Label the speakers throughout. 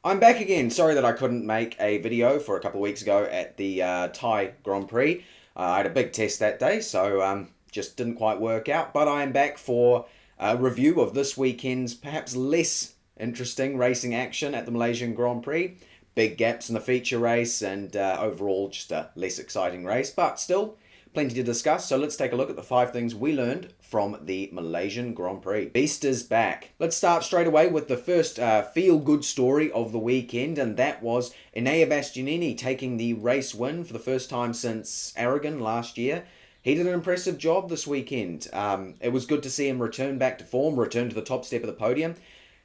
Speaker 1: I'm back again. Sorry that I couldn't make a video for a couple of weeks ago at the Thai Grand Prix. I had a big test that day, so just didn't quite work out. But I am back for a review of this weekend's perhaps less interesting racing action at the Malaysian Grand Prix. Big gaps in the feature race and overall just a less exciting race, but still plenty to discuss. So let's take a look at the 5 things we learned from the Malaysian Grand Prix. Beast is back. Let's start straight away with the first feel-good story of the weekend, and that was Enea Bastianini taking the race win for the first time since Aragon last year. He did an impressive job this weekend. It was good to see him return back to form, return to the top step of the podium.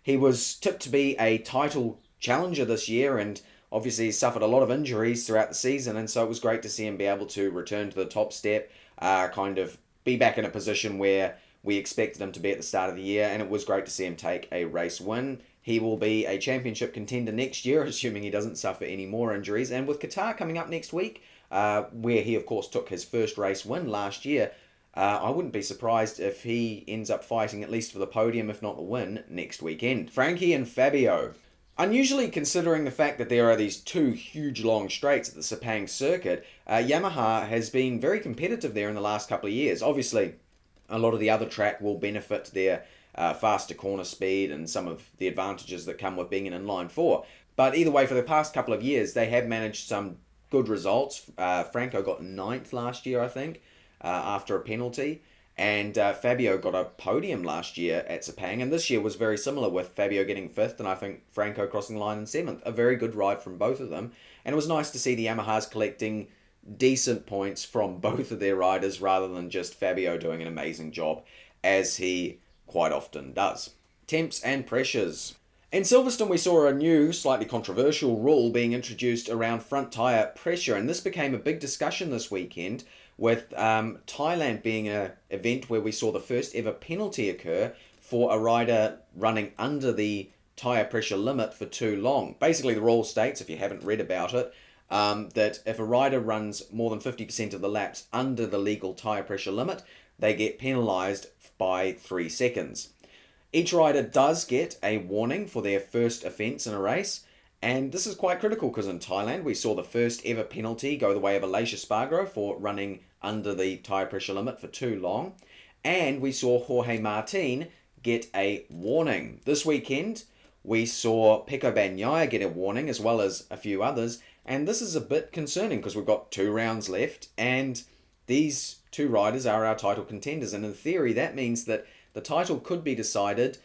Speaker 1: He was tipped to be a title challenger this year, and obviously he suffered a lot of injuries throughout the season, and so it was great to see him be able to return to the top step, kind of be back in a position where we expected him to be at the start of the year, and it was great to see him take a race win. He will be a championship contender next year, assuming he doesn't suffer any more injuries. And with Qatar coming up next week, where he, of course, took his first race win last year, I wouldn't be surprised if he ends up fighting at least for the podium, if not the win, next weekend. Frankie and Fabio. Unusually considering the fact that there are these two huge long straights at the Sepang circuit, Yamaha has been very competitive there in the last couple of years. Obviously, a lot of the other track will benefit their faster corner speed and some of the advantages that come with being in inline four. But either way, for the past couple of years, they have managed some good results. Franco got ninth last year, I think, after a penalty. And Fabio got a podium last year at Sepang, and this year was very similar, with Fabio getting 5th and I think Franco crossing the line in 7th. A very good ride from both of them, and it was nice to see the Yamahas collecting decent points from both of their riders rather than just Fabio doing an amazing job, as he quite often does. Temps and pressures. In Silverstone, we saw a new, slightly controversial rule being introduced around front tyre pressure, and this became a big discussion this weekend, with Thailand being an event where we saw the first ever penalty occur for a rider running under the tyre pressure limit for too long. Basically, the rule states, if you haven't read about it, that if a rider runs more than 50% of the laps under the legal tyre pressure limit, they get penalised by 3 seconds. Each rider does get a warning for their first offence in a race, and this is quite critical because in Thailand we saw the first ever penalty go the way of Aleix Espargaro for running under the tyre pressure limit for too long, and we saw Jorge Martin get a warning. This weekend we saw Pecco Bagnaia get a warning as well as a few others, and this is a bit concerning because we've got 2 rounds left and these 2 riders are our title contenders, and in theory that means that the title could be decided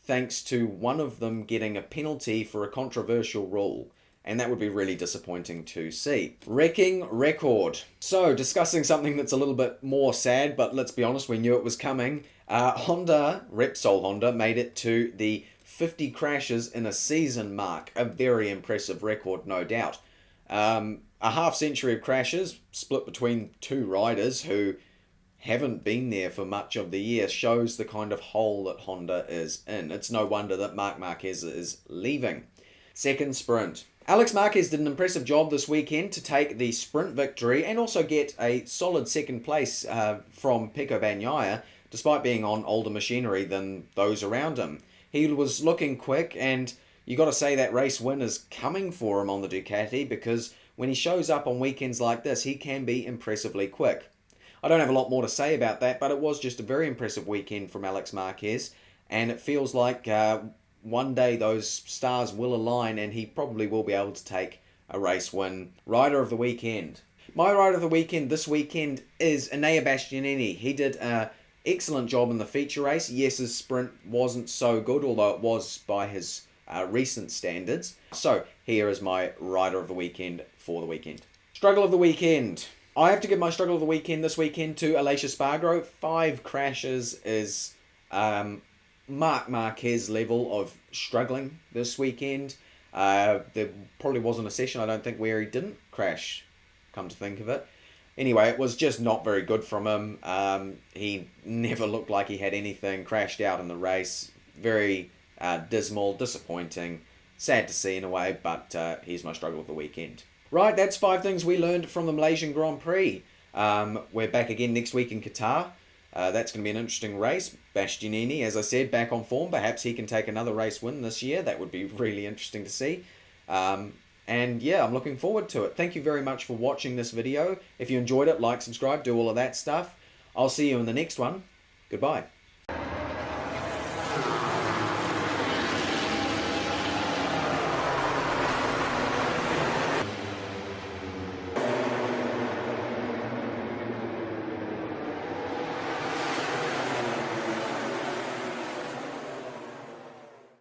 Speaker 1: thanks to one of them getting a penalty for a controversial rule. And that would be really disappointing to see. Wrecking record. So, discussing something that's a little bit more sad, but let's be honest, we knew it was coming. Repsol Honda, made it to the 50 crashes in a season mark. A very impressive record, no doubt. A half century of crashes, split between 2 riders who haven't been there for much of the year, shows the kind of hole that Honda is in. It's no wonder that Marquez is leaving. Second sprint. Alex Marquez did an impressive job this weekend to take the sprint victory and also get a solid second place from Pecco Bagnaia, despite being on older machinery than those around him. He was looking quick, and you got to say that race win is coming for him on the Ducati, because when he shows up on weekends like this, he can be impressively quick. I don't have a lot more to say about that, but it was just a very impressive weekend from Alex Marquez, and it feels like one day those stars will align and he probably will be able to take a race win. Rider of the weekend. My rider of the weekend this weekend is Enea Bastianini. He did an excellent job in the feature race. Yes, his sprint wasn't so good, although it was by his recent standards. So here is my rider of the weekend for the weekend. Struggle of the weekend. I have to give my struggle of the weekend this weekend to Aleix Espargaro. 5 crashes is Marc Marquez level of struggling this weekend. There probably wasn't a session, I don't think, where he didn't crash, come to think of it. Anyway, it was just not very good from him. He never looked like he had anything, crashed out in the race. Very dismal, disappointing, sad to see in a way, but here's my struggle of the weekend. Right, that's 5 things we learned from the Malaysian Grand Prix. We're back again next week in Qatar. That's going to be an interesting race. Bastianini, as I said, back on form. Perhaps he can take another race win this year. That would be really interesting to see. And yeah, I'm looking forward to it. Thank you very much for watching this video. If you enjoyed it, like, subscribe, do all of that stuff. I'll see you in the next one. Goodbye.